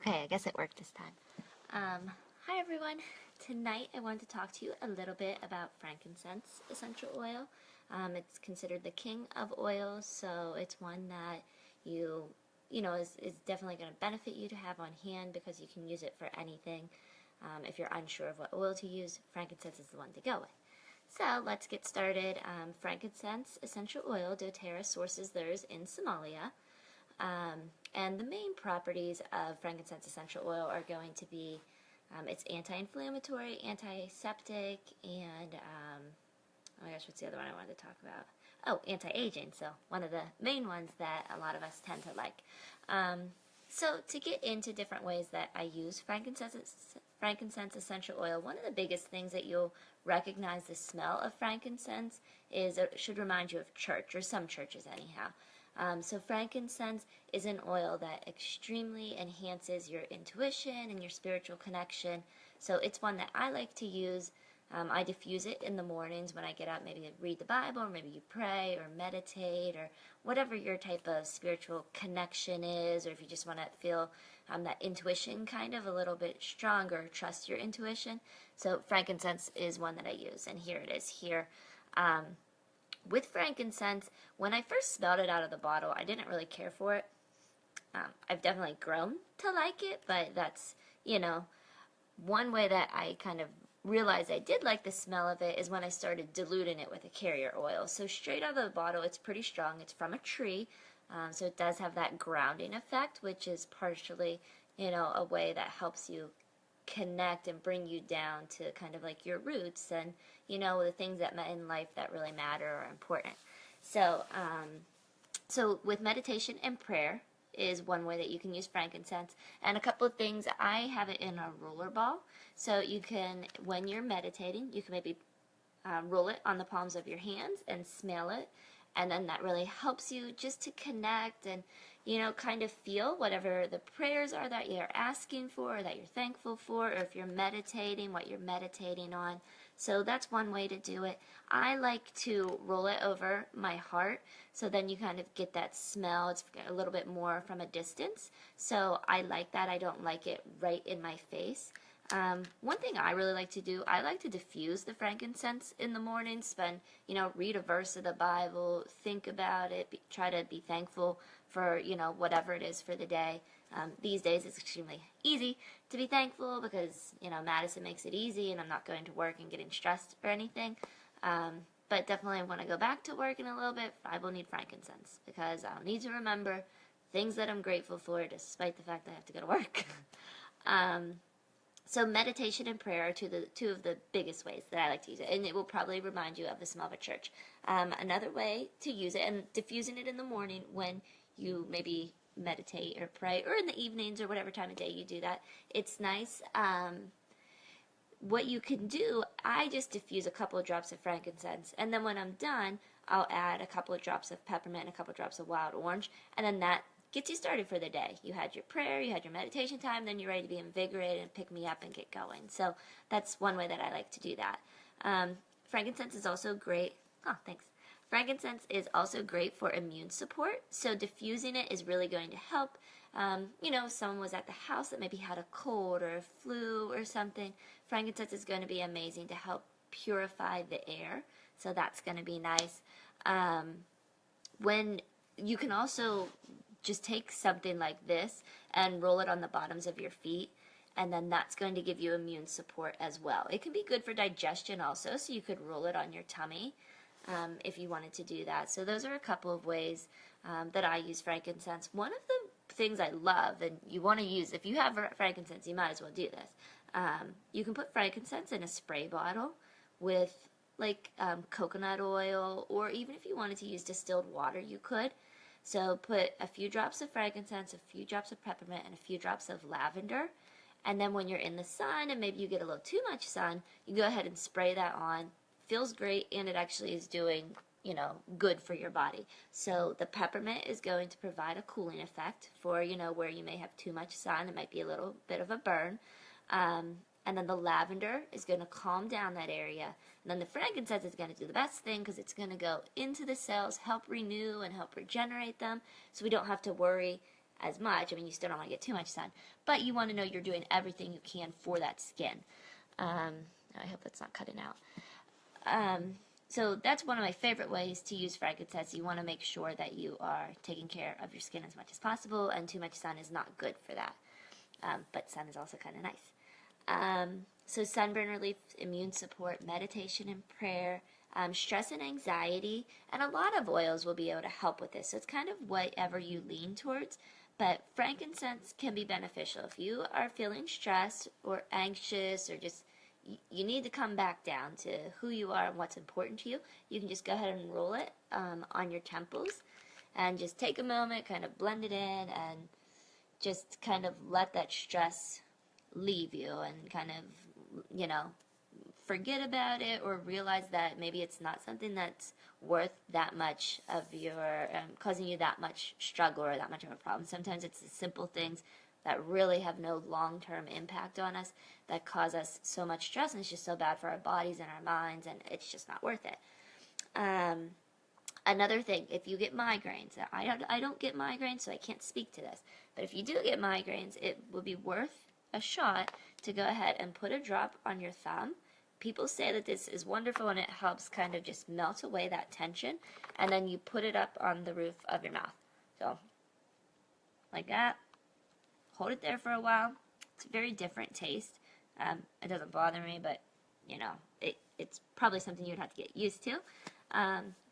Okay, I guess it worked this time. Hi everyone. Tonight I want to talk to you a little bit about frankincense essential oil. It's considered the king of oils, so it's one that is definitely going to benefit you to have on hand because you can use it for anything. If you're unsure of what oil to use, frankincense is the one to go with. So let's get started. Frankincense essential oil, doTERRA sources theirs in Somalia. And the main properties of frankincense essential oil are going to be it's anti-inflammatory, antiseptic, and oh my gosh, what's the other one I wanted to talk about? Oh, anti-aging. So one of the main ones that a lot of us tend to like. So to get into different ways that I use frankincense essential oil, one of the biggest things that you'll recognize the smell of frankincense is it should remind you of church, or some churches anyhow. So frankincense is an oil that extremely enhances your intuition and your spiritual connection. So it's one that I like to use. I diffuse it in the mornings when I get up, maybe read the Bible, or maybe you pray or meditate, or whatever your type of spiritual connection is, or if you just want to feel that intuition kind of a little bit stronger, trust your intuition. So frankincense is one that I use, and here it is here. With frankincense, when I first smelled it out of the bottle, I didn't really care for it. I've definitely grown to like it, but that's, one way that I kind of realized I did like the smell of it is when I started diluting it with a carrier oil. So straight out of the bottle, it's pretty strong. It's from a tree, so it does have that grounding effect, which is partially, a way that helps you connect and bring you down to kind of like your roots and the things that in life that really matter or important. So with meditation and prayer is one way that you can use frankincense. And a couple of things, I have it in a roller ball, so you can, when you're meditating, you can maybe roll it on the palms of your hands and smell it, and then that really helps you just to connect and kind of feel whatever the prayers are that you're asking for, or that you're thankful for, or if you're meditating, what you're meditating on. So that's one way to do it. I like to roll it over my heart, so then you kind of get that smell. It's a little bit more from a distance. So I like that. I don't like it right in my face. One thing I really like to do, I like to diffuse the frankincense in the morning, read a verse of the Bible, think about it, try to be thankful for, whatever it is for the day. These days it's extremely easy to be thankful because, Madison makes it easy and I'm not going to work and getting stressed or anything. But definitely when I go back to work in a little bit, I will need frankincense because I'll need to remember things that I'm grateful for despite the fact that I have to go to work. So meditation and prayer are two of the biggest ways that I like to use it, and it will probably remind you of the smell of a church. Another way to use it, and diffusing it in the morning when you maybe meditate or pray, or in the evenings or whatever time of day you do that, it's nice. What you can do, I just diffuse a couple of drops of frankincense, and then when I'm done, I'll add a couple of drops of peppermint and a couple of drops of wild orange, and then that gets you started for the day. You had your prayer, you had your meditation time, then you're ready to be invigorated and pick me up and get going. So that's one way that I like to do that. Frankincense is also great. Oh, thanks. Frankincense is also great for immune support. So diffusing it is really going to help. If someone was at the house that maybe had a cold or a flu or something, frankincense is going to be amazing to help purify the air. So that's going to be nice. When you can also just take something like this and roll it on the bottoms of your feet, and then that's going to give you immune support as well. It can be good for digestion also, so you could roll it on your tummy if you wanted to do that. So those are a couple of ways that I use frankincense. One of the things I love, and you want to use, if you have frankincense, you might as well do this. You can put frankincense in a spray bottle with coconut oil, or even if you wanted to use distilled water, you could. So put a few drops of frankincense, a few drops of peppermint, and a few drops of lavender. And then when you're in the sun and maybe you get a little too much sun, you go ahead and spray that on. Feels great, and it actually is doing, good for your body. So the peppermint is going to provide a cooling effect for, where you may have too much sun. It might be a little bit of a burn. And then the lavender is going to calm down that area. And then the frankincense is going to do the best thing because it's going to go into the cells, help renew and help regenerate them, so we don't have to worry as much. I mean, you still don't want to get too much sun, but you want to know you're doing everything you can for that skin. I hope that's not cutting out. So that's one of my favorite ways to use frankincense. You want to make sure that you are taking care of your skin as much as possible, and too much sun is not good for that. But sun is also kind of nice. So sunburn relief, immune support, meditation and prayer, stress and anxiety, and a lot of oils will be able to help with this. So it's kind of whatever you lean towards, but frankincense can be beneficial. If you are feeling stressed or anxious or just you need to come back down to who you are and what's important to you, you can just go ahead and roll it on your temples and just take a moment, kind of blend it in, and just kind of let that stress leave you and kind of, you know, forget about it or realize that maybe it's not something that's worth that much of your, causing you that much struggle or that much of a problem. Sometimes it's the simple things that really have no long-term impact on us that cause us so much stress, and it's just so bad for our bodies and our minds, and it's just not worth it. Another thing, if you get migraines, I don't get migraines, so I can't speak to this, but if you do get migraines, it would be worth a shot to go ahead and put a drop on your thumb. People say that this is wonderful and it helps kind of just melt away that tension, and then you put it up on the roof of your mouth. So, like that. Hold it there for a while. It's a very different taste. It doesn't bother me, but, you know, it's probably something you'd have to get used to.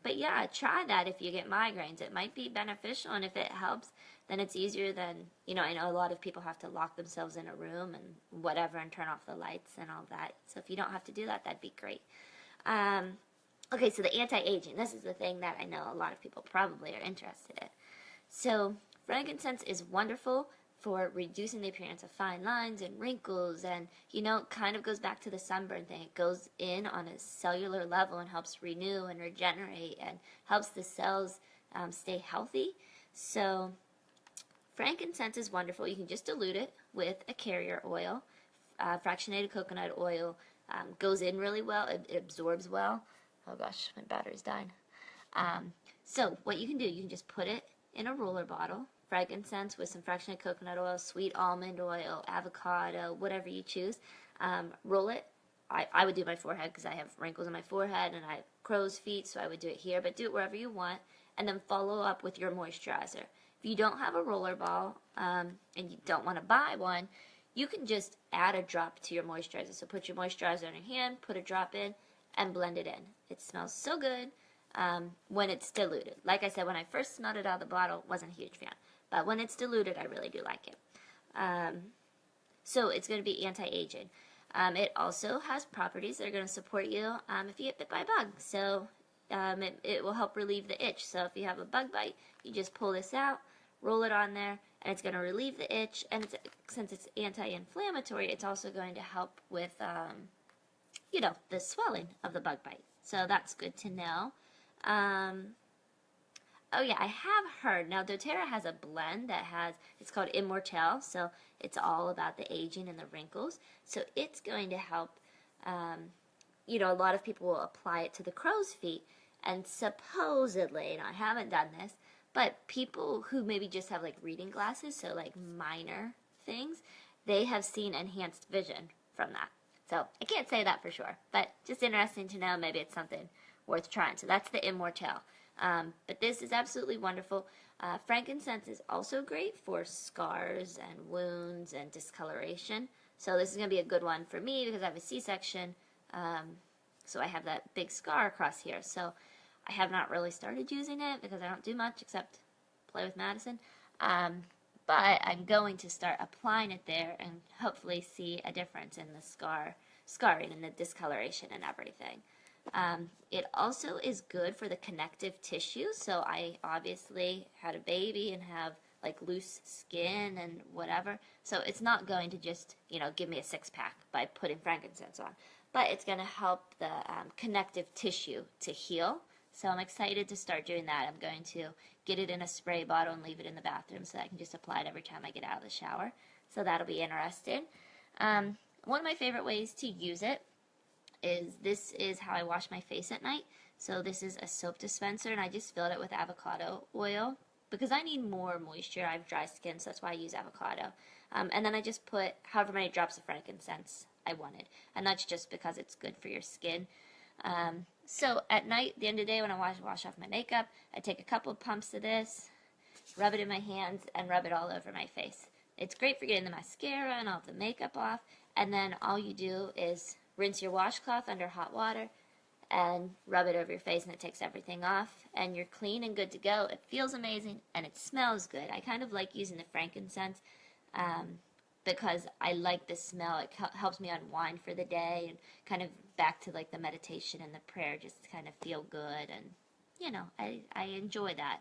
But yeah, try that if you get migraines. It might be beneficial, and if it helps, then it's easier than, you know, I know a lot of people have to lock themselves in a room and whatever and turn off the lights and all that. So if you don't have to do that, that'd be great. Okay, so the anti-aging. This is the thing that I know a lot of people probably are interested in. So frankincense is wonderful for reducing the appearance of fine lines and wrinkles, and, you know, kind of goes back to the sunburn thing. It goes in on a cellular level and helps renew and regenerate and helps the cells stay healthy. So frankincense is wonderful. You can just dilute it with a carrier oil. Fractionated coconut oil goes in really well. It absorbs well. Oh gosh, my battery's dying. So what you can do, you can just put it in a roller bottle. Frankincense with some fractionated coconut oil, sweet almond oil, avocado, whatever you choose. Roll it. I would do my forehead because I have wrinkles on my forehead and I have crow's feet, so I would do it here, but do it wherever you want, and then follow up with your moisturizer. If you don't have a roller ball and you don't want to buy one, you can just add a drop to your moisturizer. So put your moisturizer on your hand, put a drop in, and blend it in. It smells so good when it's diluted. Like I said, when I first smelled it out of the bottle, wasn't a huge fan. But when it's diluted, I really do like it. So it's going to be anti-aging. It also has properties that are going to support you if you get bit by a bug. So it will help relieve the itch. So if you have a bug bite, you just pull this out, roll it on there, and it's going to relieve the itch. And since it's anti-inflammatory, it's also going to help with, you know, the swelling of the bug bite. So that's good to know. Oh yeah, I have heard, now doTERRA has a blend that has, it's called Immortelle, so it's all about the aging and the wrinkles. So it's going to help, you know, a lot of people will apply it to the crow's feet, and supposedly, now I haven't done this, but people who maybe just have like reading glasses, so like minor things, they have seen enhanced vision from that. So I can't say that for sure, but just interesting to know, maybe it's something worth trying. So that's the Immortelle. But this is absolutely wonderful. Frankincense is also great for scars and wounds and discoloration. So this is going to be a good one for me because I have a C-section. So I have that big scar across here. So I have not really started using it because I don't do much except play with Madison. But I'm going to start applying it there and hopefully see a difference in the scarring and the discoloration and everything. It also is good for the connective tissue. So I obviously had a baby and have like loose skin and whatever. So it's not going to just, you know, give me a six-pack by putting frankincense on. But it's going to help the connective tissue to heal. So I'm excited to start doing that. I'm going to get it in a spray bottle and leave it in the bathroom so I can just apply it every time I get out of the shower. So that'll be interesting. One of my favorite ways to use it is, this is how I wash my face at night. So this is a soap dispenser, and I just filled it with avocado oil. because I need more moisture. I have dry skin, so that's why I use avocado. And then I just put however many drops of frankincense I wanted. And that's just because it's good for your skin. So at night, the end of the day, when I wash off my makeup, I take a couple of pumps of this, rub it in my hands, and rub it all over my face. It's great for getting the mascara and all the makeup off. And then all you do is rinse your washcloth under hot water and rub it over your face, and it takes everything off, and you're clean and good to go. It feels amazing, and it smells good. I kind of like using the frankincense because I like the smell. It helps me unwind for the day, and kind of back to like the meditation and the prayer, just to kind of feel good, and you know, I enjoy that.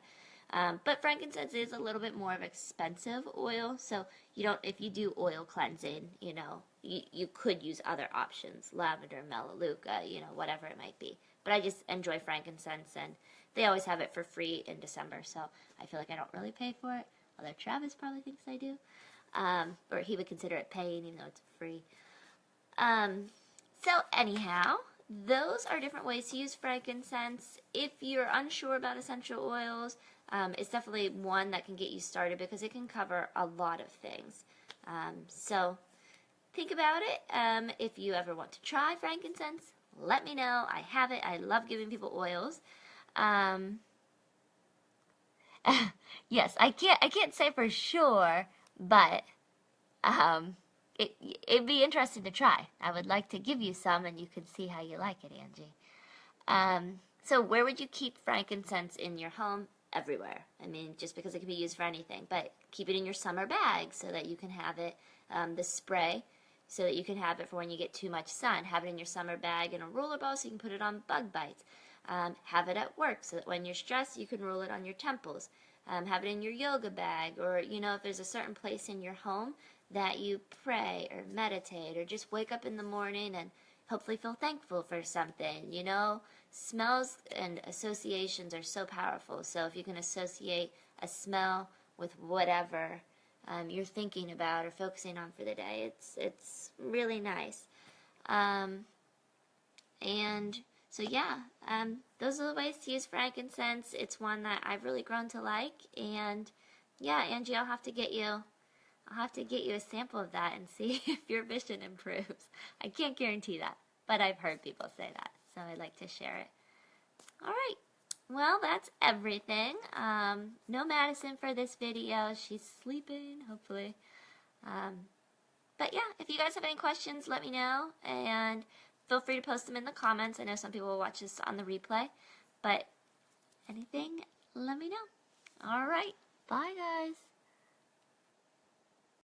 But frankincense is a little bit more of expensive oil, so you don't, if you do oil cleansing, you know, you could use other options, lavender, melaleuca, you know, whatever it might be. But I just enjoy frankincense, and they always have it for free in December, so I feel like I don't really pay for it, although Travis probably thinks I do. Or he would consider it paying, even though it's free. So anyhow, those are different ways to use frankincense. If you're unsure about essential oils, it's definitely one that can get you started because it can cover a lot of things. So think about it. If you ever want to try frankincense, let me know. I have it. I love giving people oils. Yes, I can't say for sure, but it'd be interesting to try. I would like to give you some, and you can see how you like it, Angie. So where would you keep frankincense in your home? Everywhere. I mean, just because it can be used for anything, but keep it in your summer bag so that you can have it, the spray, so that you can have it for when you get too much sun. Have it in your summer bag in a roller ball so you can put it on bug bites. Have it at work so that when you're stressed, you can roll it on your temples. Have it in your yoga bag, or, you know, if there's a certain place in your home that you pray or meditate or just wake up in the morning and hopefully feel thankful for something, you know. Smells and associations are so powerful. So if you can associate a smell with whatever you're thinking about or focusing on for the day, it's really nice. And so yeah, those are the ways to use frankincense. It's one that I've really grown to like. And yeah, Angie, I'll have to get you a sample of that and see if your vision improves. I can't guarantee that, but I've heard people say that, so I'd like to share it. All right, well, that's everything. No Madison for this video. She's sleeping, hopefully. But yeah, if you guys have any questions, let me know, and feel free to post them in the comments. I know some people will watch this on the replay, but anything, let me know. All right, bye guys.